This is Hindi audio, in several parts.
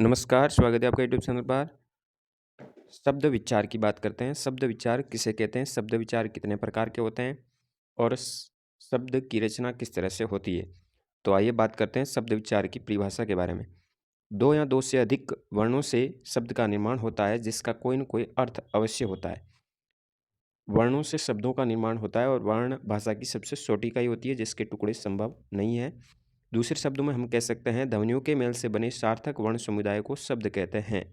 नमस्कार, स्वागत है आपका यूट्यूब चैनल पर। शब्द विचार की बात करते हैं। शब्द विचार किसे कहते हैं, शब्द विचार कितने प्रकार के होते हैं और शब्द की रचना किस तरह से होती है। तो आइए बात करते हैं शब्द विचार की परिभाषा के बारे में। दो या दो से अधिक वर्णों से शब्द का निर्माण होता है जिसका कोई न कोई अर्थ अवश्य होता है। वर्णों से शब्दों का निर्माण होता है और वर्ण भाषा की सबसे छोटी इकाई होती है जिसके टुकड़े संभव नहीं है। दूसरे शब्दों में हम कह सकते हैं ध्वनियों के मेल से बने सार्थक वर्ण समुदाय को शब्द कहते हैं।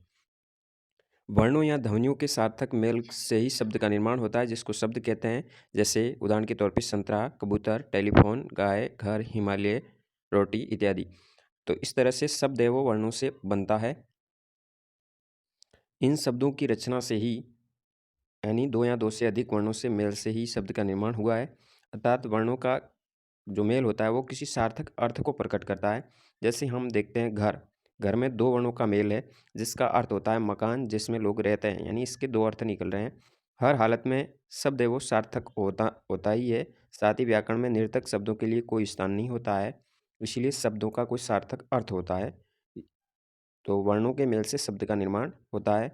वर्णों या ध्वनियों के सार्थक मेल से ही शब्द का निर्माण होता है जिसको शब्द कहते हैं। जैसे उदाहरण के तौर पे संतरा, कबूतर, टेलीफोन, गाय, घर, हिमालय, रोटी इत्यादि। तो इस तरह से शब्द है वो वर्णों से बनता है। इन शब्दों की रचना से ही यानी दो या दो से अधिक वर्णों से मेल से ही शब्द का निर्माण हुआ है। अर्थात वर्णों का जो मेल होता है वो किसी सार्थक अर्थ को प्रकट करता है। जैसे हम देखते हैं घर, घर में दो वर्णों का मेल है जिसका अर्थ होता है मकान जिसमें लोग रहते हैं, यानी इसके दो अर्थ निकल रहे हैं। हर हालत में शब्द है वो सार्थक होता ही है। साथ ही व्याकरण में निर्थक शब्दों के लिए कोई स्थान नहीं होता है, इसलिए शब्दों का कोई सार्थक अर्थ होता है। तो वर्णों के मेल से शब्द का निर्माण होता है।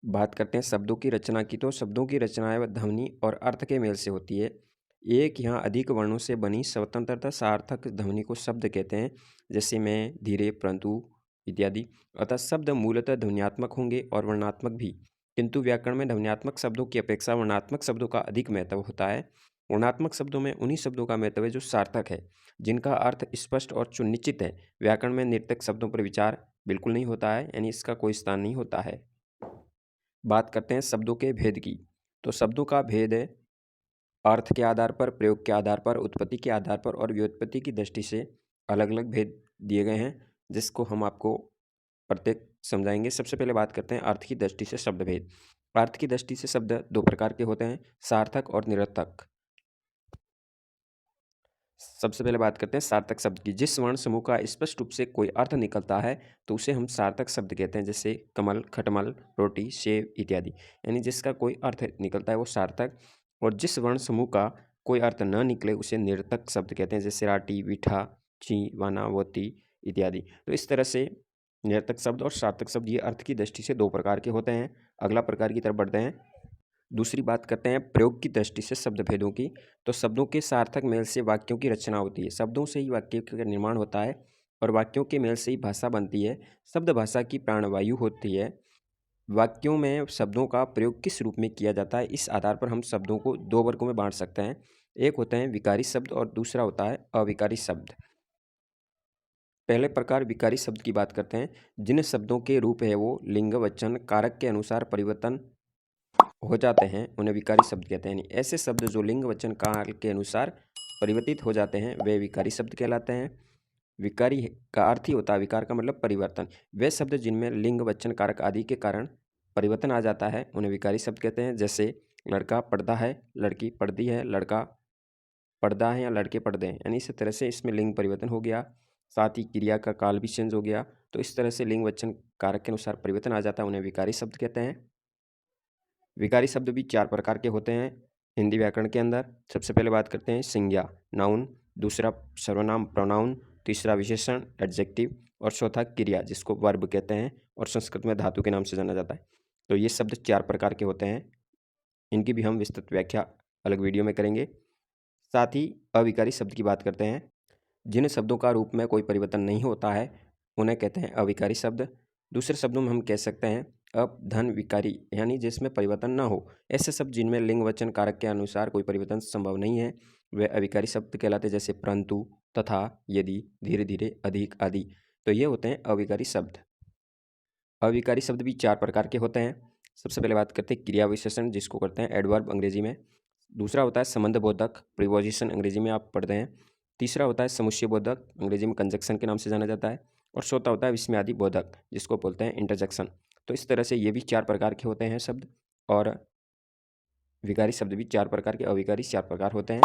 बात करते हैं शब्दों की रचना की, तो शब्दों की रचना है ध्वनि और अर्थ के मेल से होती है। एक या अधिक वर्णों से बनी स्वतंत्रता सार्थक ध्वनि को शब्द कहते हैं, जैसे में, धीरे, परंतु इत्यादि। अतः शब्द मूलतः ध्वन्यात्मक होंगे और वर्णात्मक भी, किंतु व्याकरण में ध्वन्यात्मक शब्दों की अपेक्षा वर्णात्मक शब्दों का अधिक महत्व होता है। वर्णात्मक शब्दों में उन्हीं शब्दों का महत्व है जो सार्थक है, जिनका अर्थ स्पष्ट और सुनिश्चित है। व्याकरण में निर्तक शब्दों पर विचार बिल्कुल नहीं होता है, यानी इसका कोई स्थान नहीं होता है। बात करते हैं शब्दों के भेद की, तो शब्दों का भेद है अर्थ के आधार पर, प्रयोग के आधार पर, उत्पत्ति के आधार पर और व्युत्पत्ति की दृष्टि से अलग अलग भेद दिए गए हैं, जिसको हम आपको प्रत्येक समझाएंगे। सबसे पहले बात करते हैं अर्थ की दृष्टि से शब्द भेद। अर्थ की दृष्टि से शब्द दो प्रकार के होते हैं, सार्थक और निरर्थक। सबसे पहले बात करते हैं सार्थक शब्द की। जिस वर्ण समूह का स्पष्ट रूप से कोई अर्थ निकलता है तो उसे हम सार्थक शब्द कहते हैं, जैसे कमल, खटमल, रोटी, सेब इत्यादि। यानी जिसका कोई अर्थ निकलता है वो सार्थक। और जिस वर्ण समूह का कोई अर्थ न निकले उसे निरर्थक शब्द कहते हैं, जैसे राटी, वीठा, ची, वाना, वोती इत्यादि। तो इस तरह से निरर्थक शब्द और सार्थक शब्द ये अर्थ की दृष्टि से दो प्रकार के होते हैं। अगला प्रकार की तरफ बढ़ते हैं। दूसरी बात करते हैं प्रयोग की दृष्टि से शब्द भेदों की। तो शब्दों के सार्थक मेल से वाक्यों की रचना होती है। शब्दों से ही वाक्य का निर्माण होता है और वाक्यों के मेल से ही भाषा बनती है। शब्द भाषा की प्राणवायु होती है। वाक्यों में शब्दों का प्रयोग किस रूप में किया जाता है, इस आधार पर हम शब्दों को दो वर्गों में बांट सकते हैं। एक होते हैं विकारी शब्द और दूसरा होता है अविकारी शब्द। पहले प्रकार विकारी शब्द की बात करते हैं। जिन शब्दों के रूप है वो लिंग, वचन, कारक के अनुसार परिवर्तन हो जाते हैं उन्हें विकारी शब्द कहते हैं। यानी ऐसे शब्द जो लिंग, वचन, काल के अनुसार परिवर्तित हो जाते हैं वे विकारी शब्द कहलाते हैं। विकारी का अर्थ ही होता है, विकार का मतलब परिवर्तन। वे शब्द जिनमें लिंग, वचन, कारक आदि के कारण परिवर्तन आ जाता है उन्हें विकारी शब्द कहते हैं। जैसे लड़का पढ़ता है, लड़की पढ़ती है, लड़का पढ़ता है या लड़के पढ़ते हैं। यानी इस तरह से इसमें लिंग परिवर्तन हो गया, साथ ही क्रिया का काल भी चेंज हो गया। तो इस तरह से लिंग, वचन, कारक के अनुसार परिवर्तन आ जाता है उन्हें विकारी शब्द कहते हैं। विकारी शब्द भी चार प्रकार के होते हैं हिंदी व्याकरण के अंदर। सबसे पहले बात करते हैं संज्ञा, नाउन, दूसरा सर्वनाम प्रोनाउन, तीसरा विशेषण एडजेक्टिव और चौथा क्रिया जिसको वर्ब कहते हैं और संस्कृत में धातु के नाम से जाना जाता है। तो ये शब्द चार प्रकार के होते हैं, इनकी भी हम विस्तृत व्याख्या अलग वीडियो में करेंगे। साथ ही अविकारी शब्द की बात करते हैं। जिन शब्दों का रूप में कोई परिवर्तन नहीं होता है उन्हें कहते हैं अविकारी शब्द। दूसरे शब्दों में हम कह सकते हैं अपधन विकारी, यानी जिसमें परिवर्तन ना हो। ऐसे शब्द जिनमें लिंग, वचन, कारक के अनुसार कोई परिवर्तन संभव नहीं है वे अविकारी शब्द कहलाते हैं, जैसे परंतु, तथा, यदि, धीरे धीरे, अधिक आदि। तो ये होते हैं अविकारी शब्द। अविकारी शब्द भी चार प्रकार के होते हैं। सबसे पहले बात करते हैं क्रिया विशेषण जिसको करते हैं एडवर्ब अंग्रेजी में। दूसरा होता है संबंध बोधक, प्रीपोजिशन अंग्रेजी में आप पढ़ते हैं। तीसरा होता है समुच्चय बोधक, अंग्रेजी में कंजक्शन के नाम से जाना जाता है। और चौथा होता है विस्मयादि बोधक जिसको बोलते हैं इंटरजेक्शन। तो इस तरह से ये भी चार प्रकार के होते हैं शब्द। और विकारी शब्द भी चार प्रकार के, अविकारी चार प्रकार होते हैं।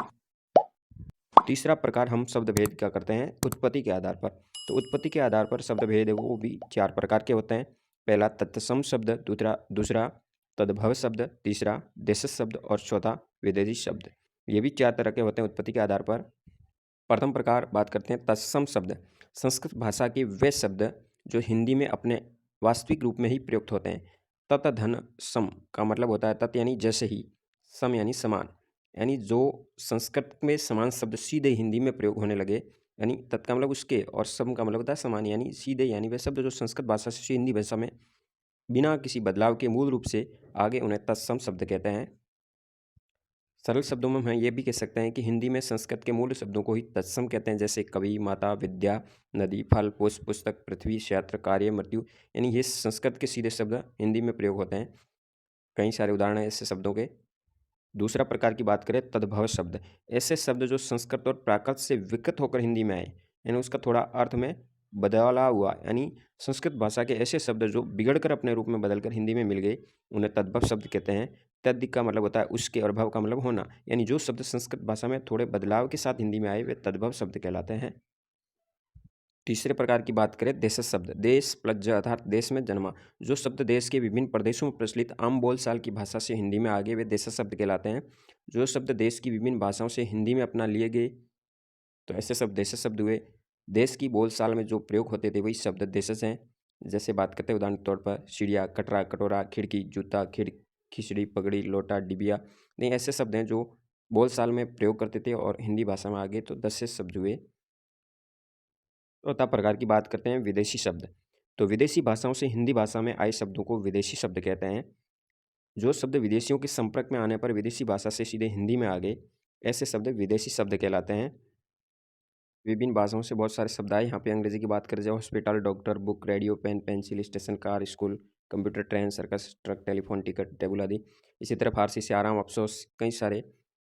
तीसरा प्रकार हम शब्द भेद क्या करते हैं उत्पत्ति के आधार पर। तो उत्पत्ति के आधार पर शब्द भेद है वो भी चार प्रकार के होते हैं। पहला तत्सम शब्द, दूसरा तद्भव शब्द, तीसरा देश शब्द और चौथा विदेशी शब्द। ये भी चार तरह के होते हैं उत्पत्ति के आधार पर। प्रथम प्रकार बात करते हैं तत्सम शब्द। संस्कृत भाषा के वे शब्द जो हिंदी में अपने वास्तविक रूप में ही प्रयुक्त होते हैं। तत् धन सम का मतलब होता है तत् यानी जैसे ही, सम यानी समान, यानी जो संस्कृत में समान शब्द सीधे हिंदी में प्रयोग होने लगे, यानी तत् का मतलब उसके और सम का मतलब होता है समान, यानी सीधे, यानी वे शब्द जो संस्कृत भाषा से हिंदी भाषा में बिना किसी बदलाव के मूल रूप से आगे, उन्हें तत्सम शब्द कहते हैं। सरल शब्दों में हम ये भी कह सकते हैं कि हिंदी में संस्कृत के मूल शब्दों को ही तत्सम कहते हैं, जैसे कवि, माता, विद्या, नदी, फल, पुष्प, पुस्तक, पृथ्वी, क्षेत्र, कार्य, मृत्यु, यानी ये संस्कृत के सीधे शब्द हिंदी में प्रयोग होते हैं। कई सारे उदाहरण हैं ऐसे शब्दों के। दूसरा प्रकार की बात करें तद्भव शब्द, ऐसे शब्द जो संस्कृत और प्राकृत से विकृत होकर हिंदी में आए, यानी उसका थोड़ा अर्थ में बदलाव हुआ, यानी संस्कृत भाषा के ऐसे शब्द जो बिगड़कर अपने रूप में बदलकर हिंदी में मिल गए, उन्हें तद्भव शब्द कहते हैं। तद् का मतलब होता है उसके और भव का मतलब होना, यानी जो शब्द संस्कृत भाषा में थोड़े बदलाव के साथ हिंदी में आए वे तद्भव शब्द कहलाते हैं। तीसरे प्रकार की बात करें देश शब्द, देश प्लस ज अर्थात देश में जन्मा, जो शब्द देश के विभिन्न प्रदेशों में प्रचलित आम बोलचाल की भाषा से हिंदी में आ गए वे देश शब्द कहलाते हैं। जो शब्द देश की विभिन्न भाषाओं से हिंदी में अपना लिए गए तो ऐसे शब्द देश शब्द हुए। देश की बोलचाल में जो प्रयोग होते थे वही शब्द देशज हैं। जैसे बात करते हैं उदाहरण के तौर पर चिड़िया, कटरा, कटोरा, खिड़की, जूता, खिचड़ी, पगड़ी, लोटा, डिबिया, नहीं ऐसे शब्द हैं जो बोलचाल में प्रयोग करते थे और हिंदी भाषा में आ गए तो देशज शब्द हुए। चौथा प्रकार की बात करते हैं विदेशी शब्द, तो विदेशी भाषाओं से हिंदी भाषा में आए शब्दों को विदेशी शब्द कहते हैं। जो शब्द विदेशियों के संपर्क में आने पर विदेशी भाषा से सीधे हिंदी में आ गए, ऐसे शब्द विदेशी शब्द कहलाते हैं। विभिन्न भाषाओं से बहुत सारे शब्द आए, यहाँ पे अंग्रेजी की बात करें जाए hospital, doctor, book, radio, pen, pencil, station, car, school, computer, train, circus, truck, telephone, ticket, table आदि। इसी तरह फारसी से आराम, अफसोस, कई सारे।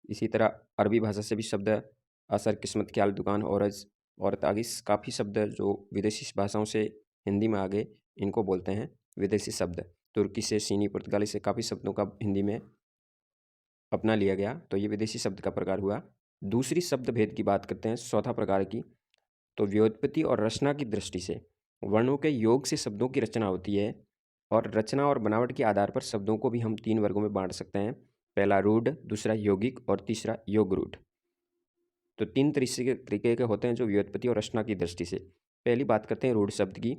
इसी तरह अरबी भाषा से भी शब्द असर, किस्मत, ख्याल, दुकान, औरज, औरत आदि काफ़ी शब्द जो विदेशी भाषाओं से हिंदी में आ गए इनको बोलते हैं विदेशी शब्द। तुर्की से, चीनी, पुर्तगाली से काफ़ी शब्दों का हिंदी में अपना लिया गया, तो ये विदेशी शब्द का प्रकार हुआ। दूसरी शब्द भेद की बात करते हैं चौथा प्रकार की, तो व्युत्पत्ति और रचना की दृष्टि से वर्णों के योग से शब्दों की रचना होती है, और रचना और बनावट के आधार पर शब्दों को भी हम 3 वर्गों में बांट सकते हैं। पहला रूढ़, दूसरा यौगिक और तीसरा योग रूढ़। तो 3 तरीके के होते हैं जो व्युत्पत्ति और रचना की दृष्टि से। पहली बात करते हैं रूढ़ शब्द की,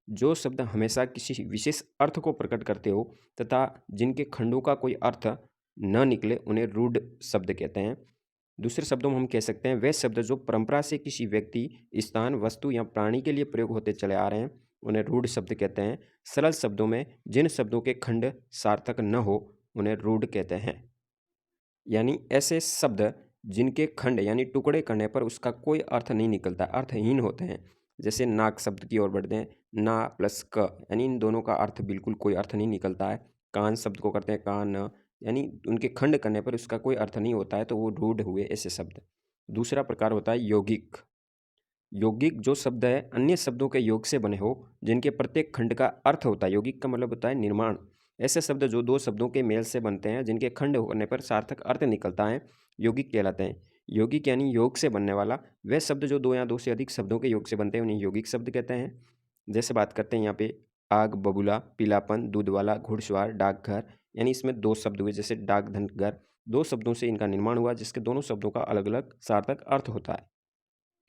जो शब्द हमेशा किसी विशेष अर्थ को प्रकट करते हो तथा जिनके खंडों का कोई अर्थ न निकले उन्हें रूढ़ शब्द कहते हैं। दूसरे शब्दों में हम कह सकते हैं वे शब्द जो परंपरा से किसी व्यक्ति, स्थान, वस्तु या प्राणी के लिए प्रयोग होते चले आ रहे हैं उन्हें रूढ़ शब्द कहते हैं। सरल शब्दों में जिन शब्दों के खंड सार्थक न हो उन्हें रूढ़ कहते हैं, यानी ऐसे शब्द जिनके खंड यानी टुकड़े करने पर उसका कोई अर्थ नहीं निकलता, अर्थहीन होते हैं। जैसे नाक शब्द की ओर बढ़ते हैं, ना प्लस क, यानी इन दोनों का अर्थ बिल्कुल कोई अर्थ नहीं निकलता है। कान शब्द को करते हैं कान, यानी उनके खंड करने पर उसका कोई अर्थ नहीं होता है, तो वो रूढ़ हुए ऐसे शब्द। दूसरा प्रकार होता है यौगिक। यौगिक जो शब्द है अन्य शब्दों के योग से बने हो जिनके प्रत्येक खंड का अर्थ होता है। यौगिक का मतलब होता है निर्माण। ऐसे शब्द जो 2 शब्दों के मेल से बनते हैं जिनके खंड होने पर सार्थक अर्थ निकलता है यौगिक कहलाते हैं। यौगिक यानी योग से बनने वाला, वह शब्द जो 2 या 2 से अधिक शब्दों के योग से बनते हैं उन्हें यौगिक शब्द कहते हैं। जैसे बात करते हैं यहाँ पे आग, बबूला, पीलापन, दूध वाला, घुड़सवार, डाकघर, यानी इसमें 2 शब्द हुए। जैसे डाक, धन, घर, 2 शब्दों से इनका निर्माण हुआ जिसके दोनों शब्दों का अलग अलग सार्थक अर्थ होता है।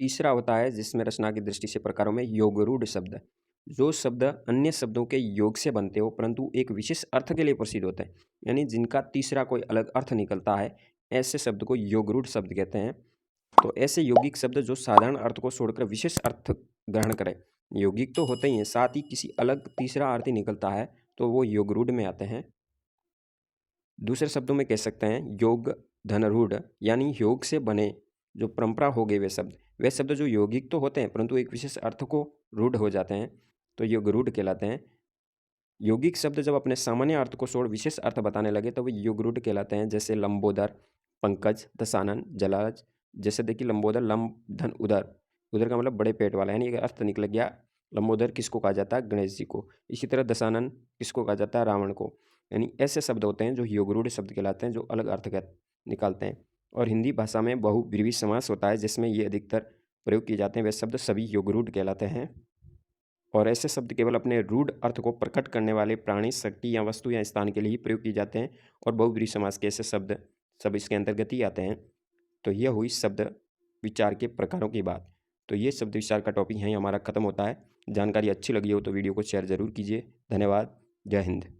तीसरा होता है जिसमें रचना की दृष्टि से प्रकारों में योगरूढ़ शब्द, जो शब्द अन्य शब्दों के योग से बनते हो परंतु एक विशेष अर्थ के लिए प्रसिद्ध होते हैं, यानी जिनका तीसरा कोई अलग अर्थ निकलता है, ऐसे शब्द को योगरूढ़ शब्द कहते हैं। तो ऐसे यौगिक शब्द जो साधारण अर्थ को छोड़कर विशेष अर्थ ग्रहण करें, यौगिक तो होते ही हैं साथ ही किसी अलग तीसरा अर्थ ही निकलता है, तो वो योगरूढ़ में आते हैं। दूसरे शब्दों में कह सकते हैं योग धनरूढ़, यानी योग से बने जो परंपरा हो गए वे शब्द जो यौगिक तो होते हैं परंतु एक विशेष अर्थ को रूढ़ हो जाते हैं, तो योग रूढ़ कहलाते हैं। यौगिक शब्द जब अपने सामान्य अर्थ को छोड़ विशेष अर्थ बताने लगे तो वे योग रूढ़ कहलाते हैं। जैसे लंबोदर, पंकज, दशानन, जलाज। जैसे देखिए लंबोदर, लंब धन उदर, उदर का मतलब बड़े पेट वाला, यानी एक अर्थ निकल गया। लंबोदर किसको कहा जाता है? गणेश जी को। इसी तरह दशानन किसको कहा जाता है? रावण को। यानी ऐसे शब्द होते हैं जो योगरूढ़ शब्द कहलाते हैं, जो अलग अर्थ का निकालते हैं। और हिंदी भाषा में बहुब्रीहि समास होता है जिसमें ये अधिकतर प्रयोग किए जाते हैं, वे शब्द सभी योगरूढ़ कहलाते हैं। और ऐसे शब्द केवल अपने रूढ़ अर्थ को प्रकट करने वाले प्राणी, शक्ति या वस्तु या स्थान के लिए ही प्रयोग किए जाते हैं, और बहुब्रीहि समास के ऐसे शब्द सब इसके अंतर्गत ही आते हैं। तो यह हुई शब्द विचार के प्रकारों की बात। तो ये शब्द विस्तार का टॉपिक यहीं हमारा खत्म होता है। जानकारी अच्छी लगी हो तो वीडियो को शेयर ज़रूर कीजिए। धन्यवाद। जय हिंद।